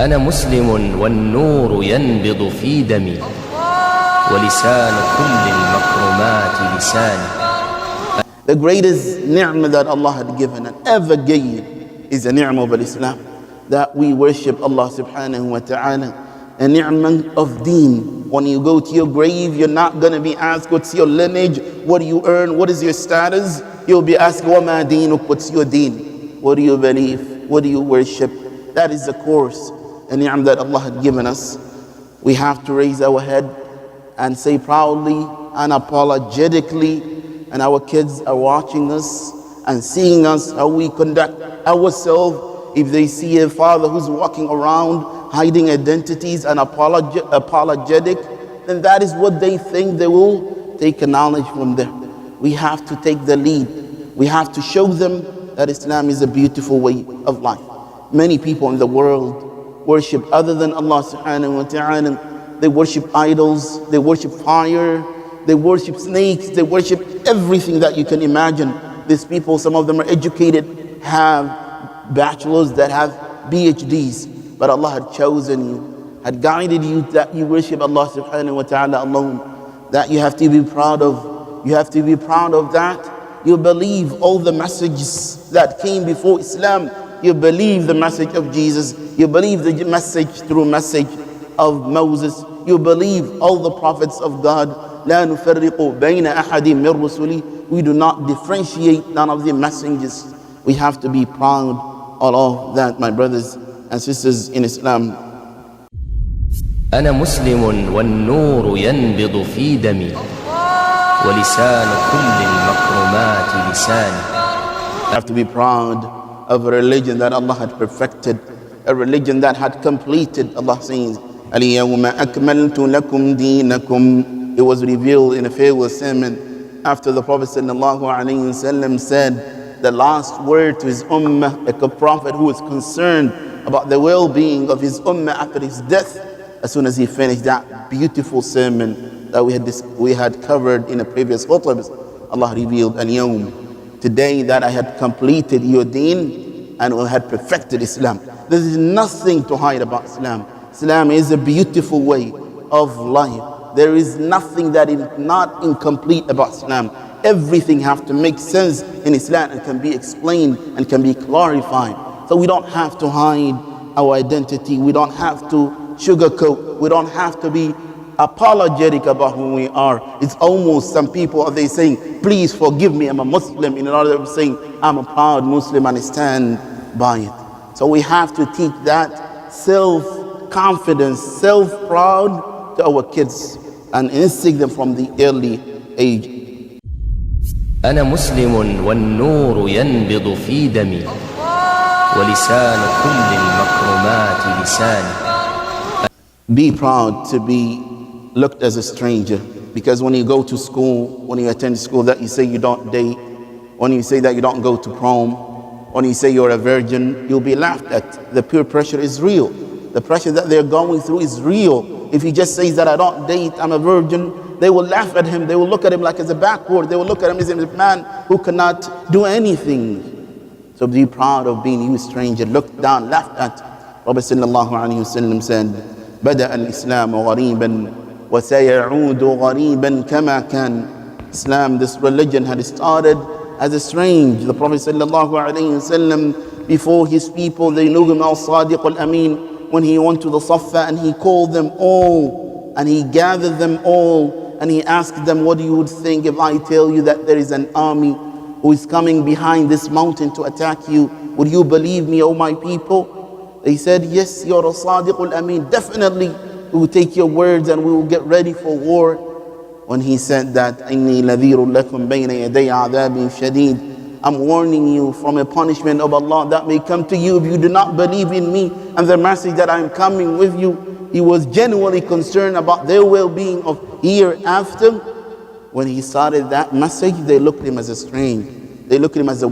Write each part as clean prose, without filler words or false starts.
أنا مسلم والنور ينبض في دمي ولسان كل المكرمات لساني. The greatest ni'mah that Allah had given and ever gave is the ni'mah of Islam, that we worship Allah subhanahu wa ta'ala, a ni'mah of deen. When you go to your grave, you're not going to be asked, what's your lineage? What do you earn? What is your status? You'll be asked, وَمَا دِينُكَ? What's your deen? What do you believe? What do you worship? That is the course, a ni'mah that Allah had given us. We have to raise our head and say proudly, unapologetically, and our kids are watching us and seeing us, how we conduct ourselves. If they see a father who's walking around hiding identities and apologetic, then that is what they think. They will take knowledge from them. We have to take the lead. We have to show them that Islam is a beautiful way of life. Many people in the world worship other than Allah subhanahu wa ta'ala. They worship idols, they worship fire, they worship snakes, they worship everything that you can imagine. These people, some of them are educated, have bachelors, that have PhDs, but Allah had chosen you, had guided you that you worship Allah subhanahu wa ta'ala alone. That you have to be proud of. You have to be proud of that. You believe all the messages that came before Islam. You believe the message of Jesus. You believe the message of Moses. You believe all the prophets of God. لا نفرق بين أحد من رسله. We do not differentiate none of the messengers. We have to be proud of all of that, my brothers and sisters in Islam. أنا مسلم والنور ينبض في دمي ولسان كل المكرمات لساني. We have to be proud of a religion that Allah had perfected, a religion that had completed. Allah says, اليوم أكملت لكم دينكم. It was revealed in a farewell sermon after the Prophet ﷺ said the last word to his ummah, a prophet who was concerned about the well-being of his ummah after his death. As soon as he finished that beautiful sermon that we had covered in a previous khutbah, Allah revealed, Al-Yawm, today that I had completed your deen and I had perfected Islam. There is nothing to hide about Islam. Islam is a beautiful way of life. There is nothing that is not incomplete about Islam. Everything has to make sense in Islam and can be explained and can be clarified. So we don't have to hide our identity. We don't have to sugarcoat. We don't have to be apologetic about who we are. It's almost some people are they saying, please forgive me, I'm a Muslim, in order of saying, I'm a proud Muslim and I stand by it. So we have to teach that self-confidence, self-proud to our kids and instigate them from the early age. أنا مسلم والنور ينبض في دمي ولسان كل المكرمات لساني. Be proud to be looked as a stranger, because when you go to school, when you attend school, that you say you don't date, when you say that you don't go to prom, when you say you're a virgin, you'll be laughed at. The peer pressure is real. The pressure that they're going through is real. If he just says that I don't date, I'm a virgin, they will laugh at him. They will look at him like as a backward. They will look at him as a man who cannot do anything. So be proud of being you, stranger, looked down, laughed at. Prophet sallallahu alaihi wasallam said, بدأ الإسلام غريبا وسيعود غريبا كما كان. Islam, this religion, had started as a strange. The Prophet sallallahu alaihi wasallam, before his people, they knew him as Sadiq al-Amin. When he went to the Safa and he called them all and he gathered them all and he asked them, what do you would think if I tell you that there is an army who is coming behind this mountain to attack you? Would you believe me, O my people? They said, yes, you're a Sadiq al-Amin. Definitely we will take your words and we will get ready for war. When he said that, إِنِّي لَذِيرٌ لَكُمْ بَيْنَ يَدَيْ عَذَابٍ شَدِيدٍ, I'm warning you from a punishment of Allah that may come to you if you do not believe in me and the message that I'm coming with you. He was genuinely concerned about their well-being of hereafter. When he started that message, they looked at him as a strange. They looked at him as a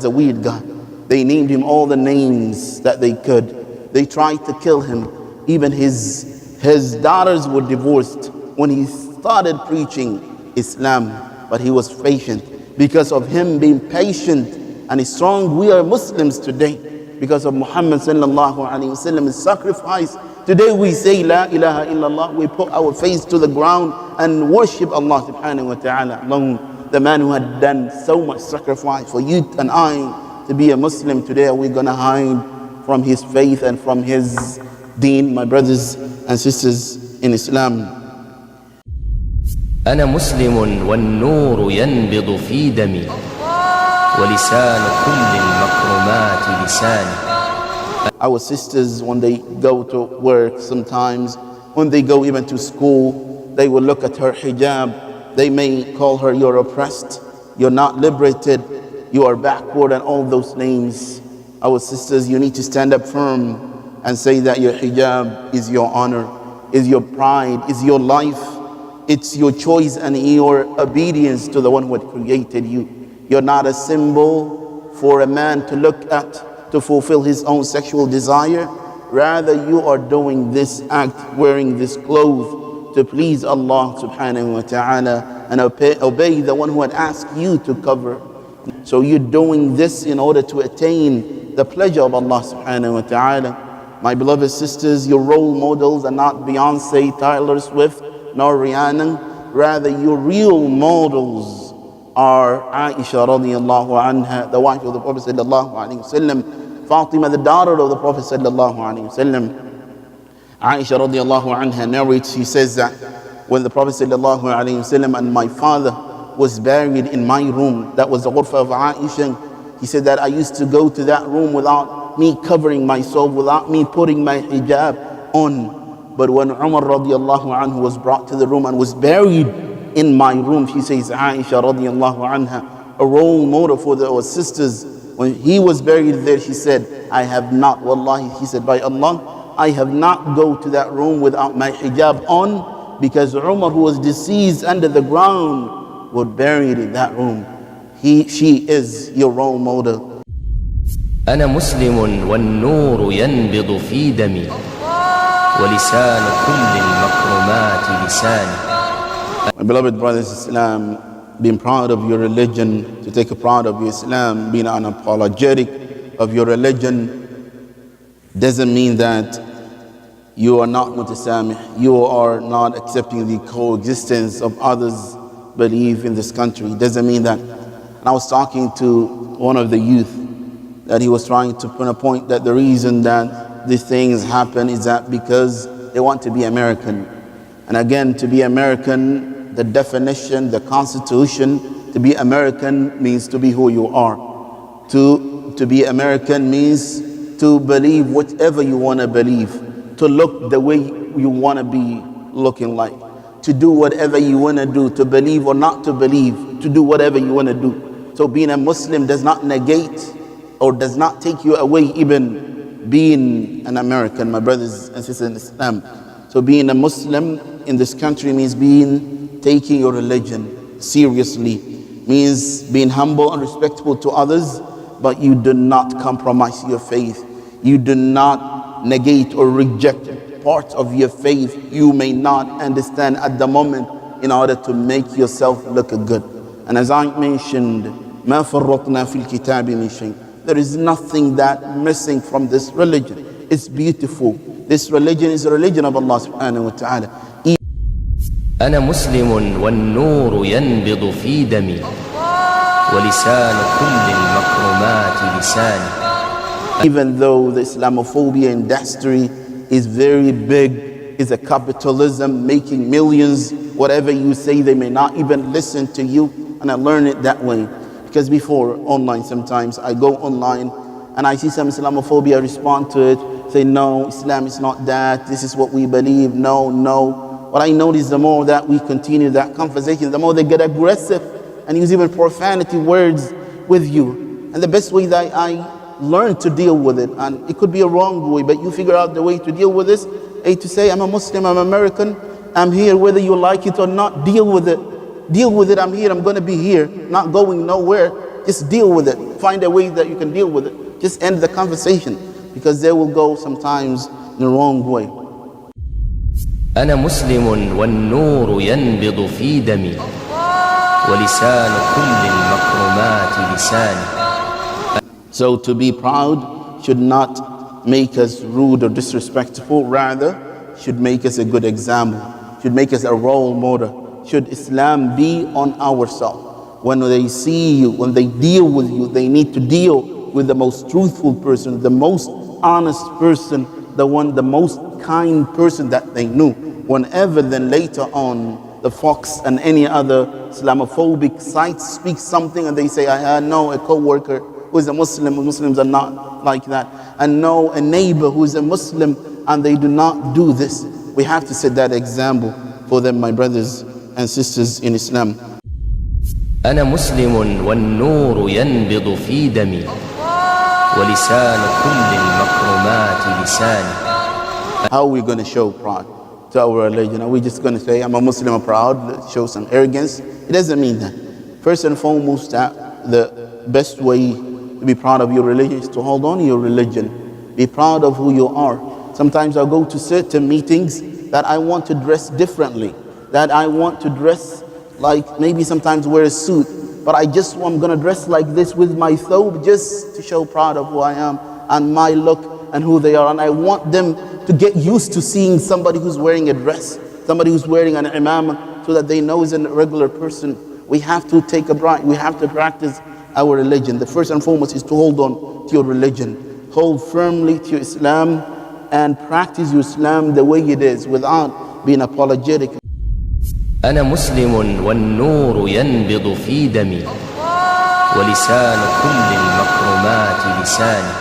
weird guy. They named him all the names that they could. They tried to kill him. Even his daughters were divorced when he started preaching Islam, but he was patient. Because of him being patient and strong, we are Muslims today. because of Muhammad sallallahu alayhi wasallam, his sacrifice. Today we say La ilaha illallah, we put our face to the ground and worship Allah subhanahu wa ta'ala alone, the man who had done so much sacrifice for you and I to be a Muslim. Today we're gonna hide from his faith and from his deen, my brothers and sisters in Islam. أنا مسلم والنور ينبض في دمي ولسان كل المكرمات لساني. Our sisters, when they go to work, sometimes when they go even to school, they will look at her hijab. They may call her, you're oppressed, you're not liberated, you are backward, and all those names. Our sisters, you need to stand up firm and say that your hijab is your honor, is your pride, is your life. It's your choice and your obedience to the one who had created you. You're not a symbol for a man to look at to fulfill his own sexual desire. Rather, you are doing this act, wearing this clothes, to please Allah subhanahu wa ta'ala and obey the one who had asked you to cover. So you're doing this in order to attain the pleasure of Allah subhanahu wa ta'ala. My beloved sisters, your role models are not Beyonce, Taylor Swift, nor Rihanna. Rather, your real models are Aisha radiallahu anha, the wife of the Prophet sallallahu alaihi wasallam, Fatima, the daughter of the Prophet sallallahu alaihi wasallam. Aisha radiallahu anha narrates, she says that when the Prophet sallallahu alaihi wasallam and my father was buried in my room, that was the ghurfa of Aisha, he said that I used to go to that room without me covering myself, without me putting my hijab on. But when Umar radiallahu anhu was brought to the room and was buried in my room, she says, Aisha radiallahu anha, a role model for our sisters, when he was buried there, she said, I have not, wallahi, he said, by Allah, I have not go to that room without my hijab on, because Umar, who was deceased under the ground, was buried in that room. She is your role model. أنا مسلم والنور ينبض في دمي ولسان كل المكرمات لساني. My beloved brothers in Islam, being proud of your religion, to take a pride of your Islam, being unapologetic of your religion, doesn't mean that you are not mutasamih, you are not accepting the coexistence of others' belief in this country. It doesn't mean that. And I was talking to one of the youth that he was trying to put a point that the reason that these things happen is that because they want to be American. And again, to be American, the definition, the constitution, to be American means to be who you are. To be American means to believe whatever you want to believe, to look the way you want to be looking like, to do whatever you want to do, to believe or not to believe, to do whatever you want to do. So being a Muslim does not negate or does not take you away even being an American, my brothers and sisters in Islam. So being a Muslim in this country means taking your religion seriously, means being humble and respectful to others, but you do not compromise your faith. You do not negate or reject parts of your faith you may not understand at the moment in order to make yourself look good. And as I mentioned, مَا فَرَّطْنَا فِي الْكِتَابِ مِنْ شَيْءٍ, there is nothing that missing from this religion. It's beautiful. This religion is a religion of Allah subhanahu wa ta'ala. أنا مسلم والنور ينبض في دمي ولسان كل المكرمات لساني. Even though the Islamophobia industry is very big, is a capitalism making millions, whatever you say, they may not even listen to you. And I learned it that way. Because before online, sometimes I go online and I see some Islamophobia, respond to it, say, no, Islam is not that, this is what we believe, no. What I notice, the more that we continue that conversation, the more they get aggressive and use even profanity words with you. And the best way that I learned to deal with it, and it could be a wrong way, but you figure out the way to deal with this, to say, I'm a Muslim, I'm American, I'm here whether you like it or not, deal with it. Deal with it, I'm here, I'm going to be here, not going nowhere. Just deal with it. Find a way that you can deal with it. Just end the conversation, because they will go sometimes in the wrong way. أنا مسلم والنور ينبض في دمي ولسان كل المكرمات لساني. So to be proud should not make us rude or disrespectful, rather should make us a good example, should make us a role model. Should Islam be on ourselves? When they see you, when they deal with you, they need to deal with the most truthful person, the most honest person, the most kind person that they knew. Whenever then later on the Fox and any other Islamophobic sites speak something and they say, I know a co-worker who is a Muslim, Muslims are not like that, and know a neighbor who is a Muslim and they do not do this. We have to set that example for them, my brothers and sisters in Islam. أنا مسلم والنور ينبض في دمي ولسان كل المكرمات لساني. How are we going to show pride to our religion? Are we just going to say, I'm a Muslim, I'm proud, show some arrogance? It doesn't mean that. First and foremost, the best way to be proud of your religion is to hold on to your religion. Be proud of who you are. Sometimes I'll go to certain meetings that I want to dress differently, that I want to dress like maybe sometimes wear a suit, but I'm going to dress like this with my thobe just to show proud of who I am and my look and who they are. And I want them to get used to seeing somebody who's wearing a dress, somebody who's wearing an imam, so that they know is a regular person. We have to take a pride. We have to practice our religion. The first and foremost is to hold on to your religion. Hold firmly to Islam and practice your Islam the way it is without being apologetic. أنا مسلم والنور ينبض في دمي ولسان كل المكرمات لساني.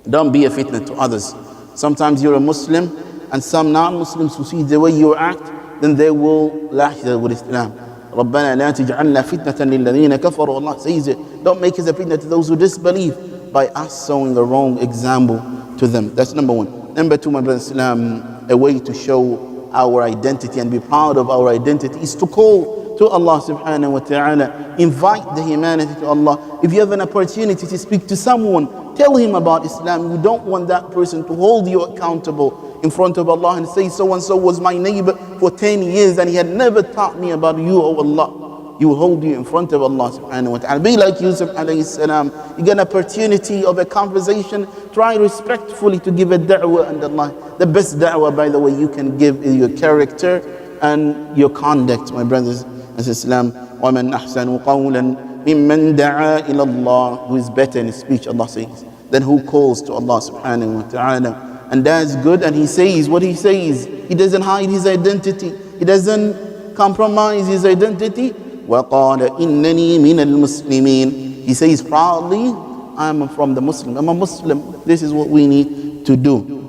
Don't be a fitna to others. Sometimes you're a Muslim and some non-Muslims who see the way you act, then they will lash with Islam. رَبَّنَا لَا تِجْعَلْنَا فِتْنَةً لِلَّذِينَ كَفَرُوا. Allah says it. Don't make us a fitna to those who disbelieve by us showing the wrong example to them. That's number one. Number two, my brothers, Islam, a way to show our identity and be proud of our identity is to call to Allah subhanahu wa ta'ala. Invite the humanity to Allah. If you have an opportunity to speak to someone, tell him about Islam. You don't want that person to hold you accountable in front of Allah and say, so and so was my neighbor for 10 years and he had never taught me about you, oh Allah. He will hold you in front of Allah subhanahu wa ta'ala. Be like Yusuf alayhi salam. You get an opportunity of a conversation, try respectfully to give a da'wah and Allah. The best da'wah, by the way, you can give is your character and your conduct, my brothers and sisters. وَمَنْ أَحْسَنُ قَوْلًا مِمَّنْ دَعَا إِلَى اللَّهِ. Who is better in his speech, Allah says, than who calls to Allah subhanahu wa ta'ala. And that's good, and he says what he says. He doesn't hide his identity. He doesn't compromise his identity. وَقَالَ إِنَّنِي مِنَ الْمُسْلِمِينَ. He says proudly, I'm from the Muslim. I'm a Muslim. This is what we need to do.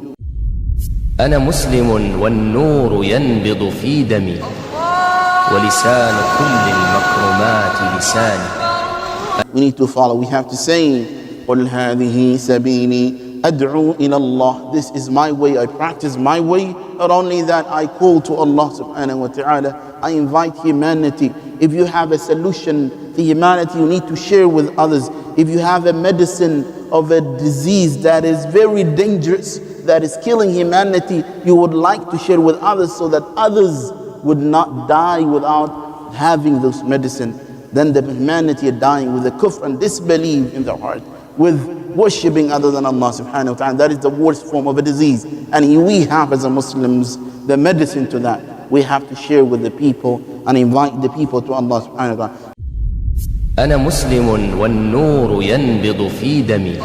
أنا مسلم والنور ينبض في دمي ولسان كل المكرمات لساني. We need to follow. We have to say, قُلْ هَذِهِ سَبِيلِي أَدْعُو إِلَى اللَّهِ. This is my way. I practice my way. Not only that, I call to Allah subhanahu wa ta'ala. I invite humanity. If you have a solution to humanity, you need to share with others. If you have a medicine of a disease that is very dangerous, that is killing humanity, you would like to share with others so that others would not die without having those medicine. Then the humanity are dying with the kufr and disbelief in their heart, with worshipping other than Allah subhanahu wa ta'ala. That is the worst form of a disease. And we have as a Muslims the medicine to that. We have to share with the people and invite the people to Allah subhanahu wa ta'ala. أنا مسلم والنور ينبض في دمي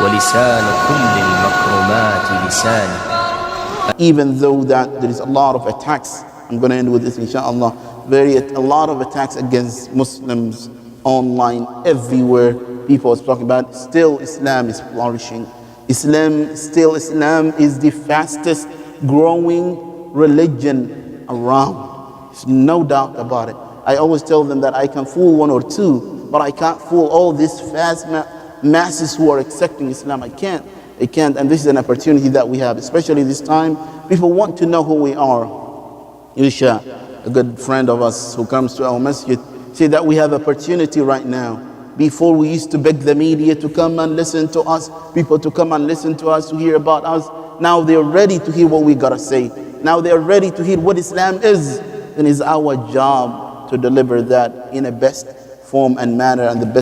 ولسان كل المكرمات لساني. Even though that there is a lot of attacks, I'm going to end with this inshallah, a lot of attacks against Muslims online, everywhere. People are talking about, still Islam is flourishing. Islam is the fastest growing religion around. There's no doubt about it. I always tell them that I can fool one or two, but I can't fool all these vast masses who are accepting Islam. I can't. And this is an opportunity that we have, especially this time. People want to know who we are. Yusha, a good friend of us who comes to our masjid, say that we have opportunity right now. Before we used to beg the media to come and listen to us, people to come and listen to us, to hear about us. Now they're ready to hear what we gotta say. Now they're ready to hear what Islam is. Then it's our job to deliver that in a best form and manner and the best